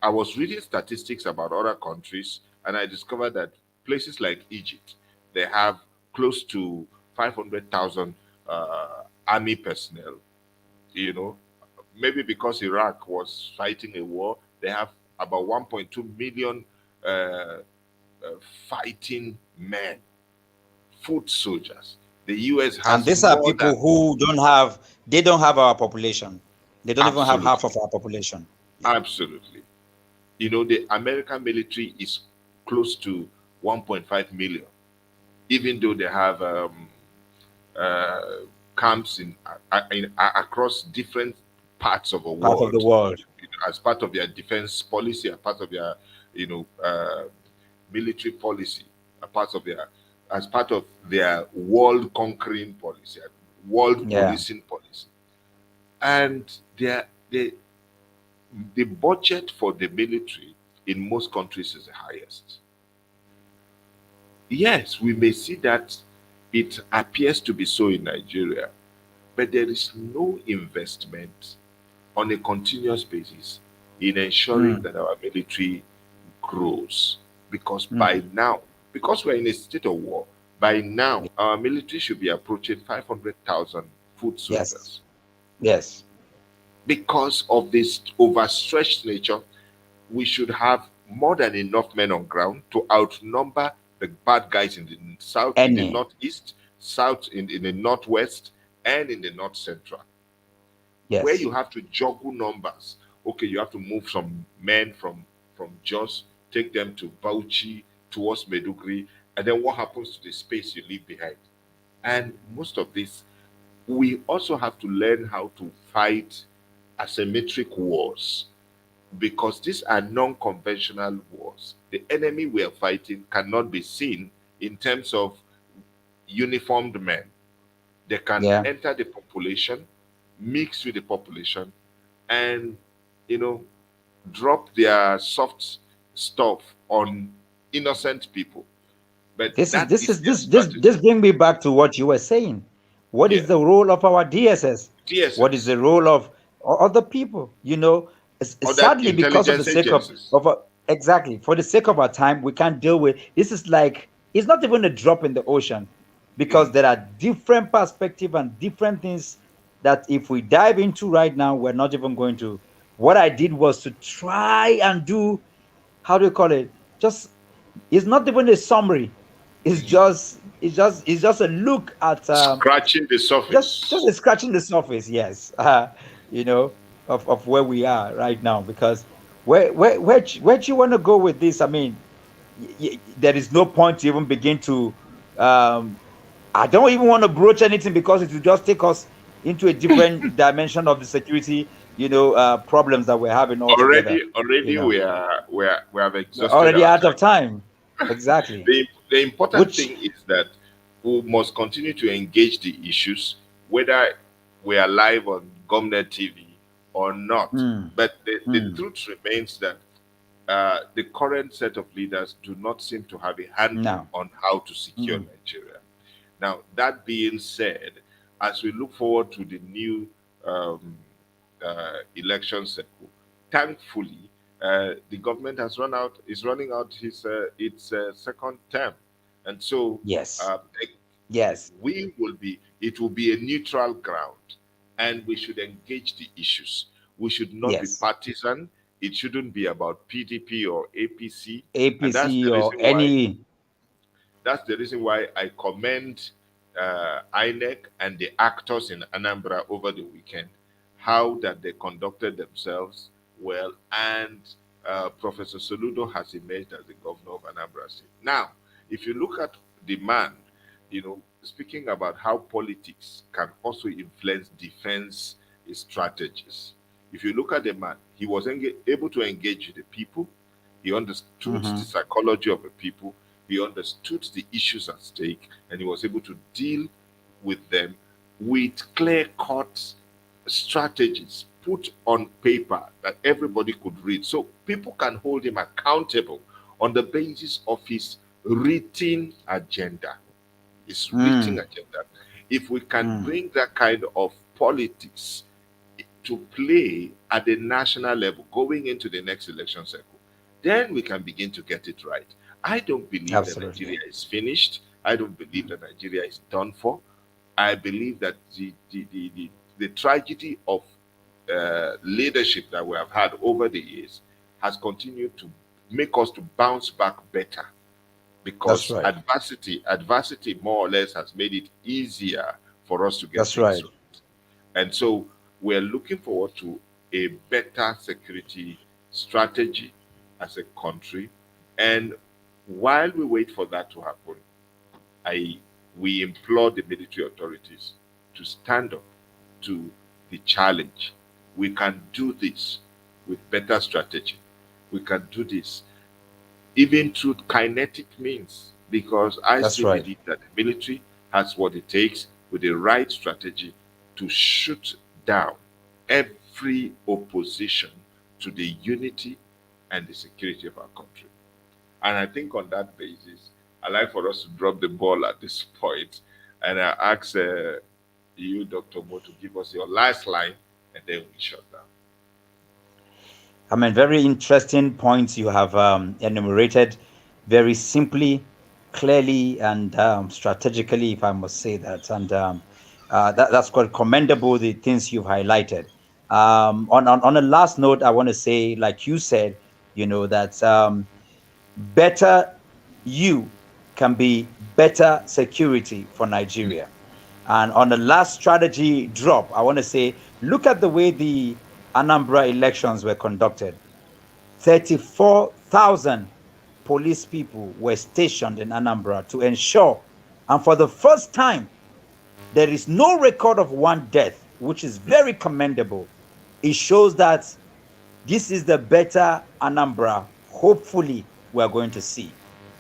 I was reading statistics about other countries, and I discovered that places like Egypt, they have close to 500,000 army personnel. You know, maybe because Iraq was fighting a war, they have about 1.2 million uh, fighting men, foot soldiers. The US And has these are more people than who they don't have our population. They don't even have half absolutely, of our population. Yeah. absolutely. The American military is close to 1.5 million, even though they have uh, camps across different parts of the Half of the world, world. as part of their defense policy, as part of their you know military policy, as part of their world conquering policy, world Yeah. policing policy, and the budget for the military in most countries is the highest. Yes, we may see that it appears to be so in Nigeria, but there is no investment on a continuous basis in ensuring Mm, that our military grows. Because by mm. now, because we're in a state of war, by now our military should be approaching 500,000 foot Yes. soldiers. Yes. Because of this overstretched nature, we should have more than enough men on ground to outnumber the bad guys in the south, in the Any. northeast, south, in the northwest, and in the north central, where Yes. you have to juggle numbers. Okay, you have to move some men from Jos, take them to Bauchi, towards Medugri, and then what happens to the space you leave behind? And most of this, we also have to learn how to fight asymmetric wars, because these are non-conventional wars. The enemy we are fighting cannot be seen in terms of uniformed men. They can Yeah. enter the population, mix with the population, and you know drop their soft stuff on innocent people. But that is their This strategy. bring me back to what you were saying. What is Yeah. the role of our DSS? What is DSS, the role of other people? other Sadly, because of the intelligence sake of agencies. exactly, for the sake of our time, we can't deal with this. Is like it's not even a drop in the ocean, because Mhm. there are different perspective and different things that if we dive into right now, we're not even going to. What I did was to try and do, how do you call it? Just, it's not even a summary. It's just a look at Scratching the just surface. a scratching the surface. Yes, you know, of where we are right now. Because where do you want to go with this? I mean, there is no point to even begin to. Um, I don't even want to broach anything, because it will just take us into a different dimension of the security, problems that we're having altogether. You Already know, we have we're exhausted already our out of time. time. Exactly. The important Which thing is that we must continue to engage the issues, whether we are live on Gomnet TV or not. mm, But the mm, truth remains that the current set of leaders do not seem to have a handle no. on how to secure Mm, Nigeria. Now, that being said, as we look forward to the new um, election cycle, thankfully, the government is running out its second term, and so yes. um, Yes. it will be a neutral ground, and we should engage the issues. We should not be Yes. partisan. It shouldn't be about PDP or APC, and APC or any. that's the reason why I commend INEC and the actors in Anambra over the weekend, how that they conducted themselves well, and Professor Soludo has emerged as the governor of Anambra State. Now, if you look at the man, speaking about how politics can also influence defense strategies. If you look at the man, he was able to engage with the people. He understood the Mhm. psychology of the people. He understood the issues at stake, and he was able to deal with them with clear cut strategies put on paper that everybody could read. So people can hold him accountable on the basis of his written agenda. His written Mm, agenda. If we can mm. bring that kind of politics to play at the national level going into the next election cycle, then we can begin to get it right. I don't believe that Absolutely. Nigeria is finished. I don't believe that Nigeria is done for. I believe that the tragedy of leadership that we have had over the years has continued to make us to bounce back better, That's because right. adversity more or less has made it easier for us to get That's things right. right. And so we're looking forward to a better security strategy as a country. And while we wait for that to happen, I we implore the military authorities to stand up to the challenge. We can do this with better strategy. We can do this even through kinetic means, because I That's still right. believe that the military has what it takes with the right strategy to shoot down every opposition to the unity and the security of our country. And I think on that basis, I'd like for us to drop the ball at this point, and I ask you, Dr. Mo, to give us your last line, and then we shut down. I mean, very interesting points you have enumerated very simply, clearly, and strategically, if I must say that. And that's quite commendable, the things you've highlighted. On a last note, I want to say, like you said, that better you can be better security for Nigeria. And on the last strategy drop, I want to say, look at the way the Anambra elections were conducted. 34,000 police people were stationed in Anambra to ensure, and for the first time, there is no record of one death, which is very commendable. It shows that this is the better Anambra, hopefully, we are going to see.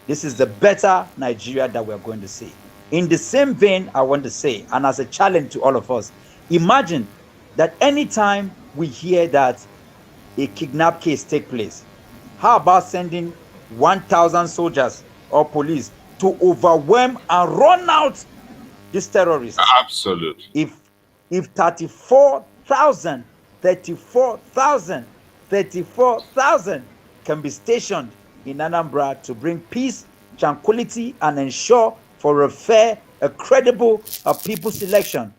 This is the better Nigeria that we are going to see. In the same vein, I want to say, and as a challenge to all of us, imagine that anytime we hear that a kidnap case take place, how about sending 1,000 soldiers or police to overwhelm and run out these terrorists? Absolutely. If 34,000, 34,000, 34,000 can be stationed in Anambra to bring peace, tranquility, and ensure for a fair, a credible people's election,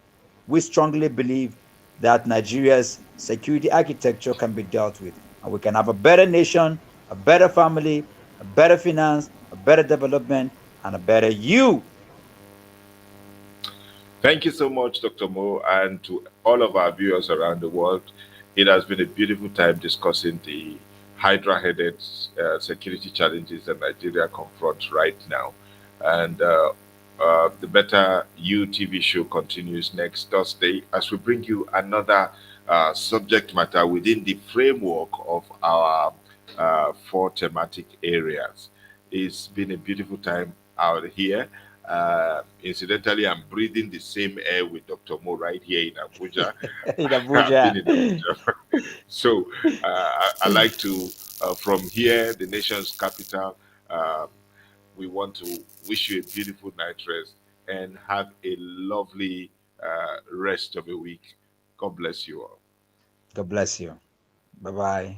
we strongly believe that Nigeria's security architecture can be dealt with, and we can have a better nation, a better family, a better finance, a better development, and a better you. Thank you so much, Dr. Mo, and to all of our viewers around the world. It has been a beautiful time discussing the Hydra headed security challenges that Nigeria confronts right now. And the Better You TV show continues next Thursday as we bring you another subject matter within the framework of our four thematic areas. It's been a beautiful time out here. Incidentally, I'm breathing the same air with Dr. Mo right here in Abuja. In I've Abuja. been in Abuja. So I like to, from here, the nation's capital, uh, we want to wish you a beautiful night rest and have a lovely rest of the week. God bless you all. God bless you. Bye bye.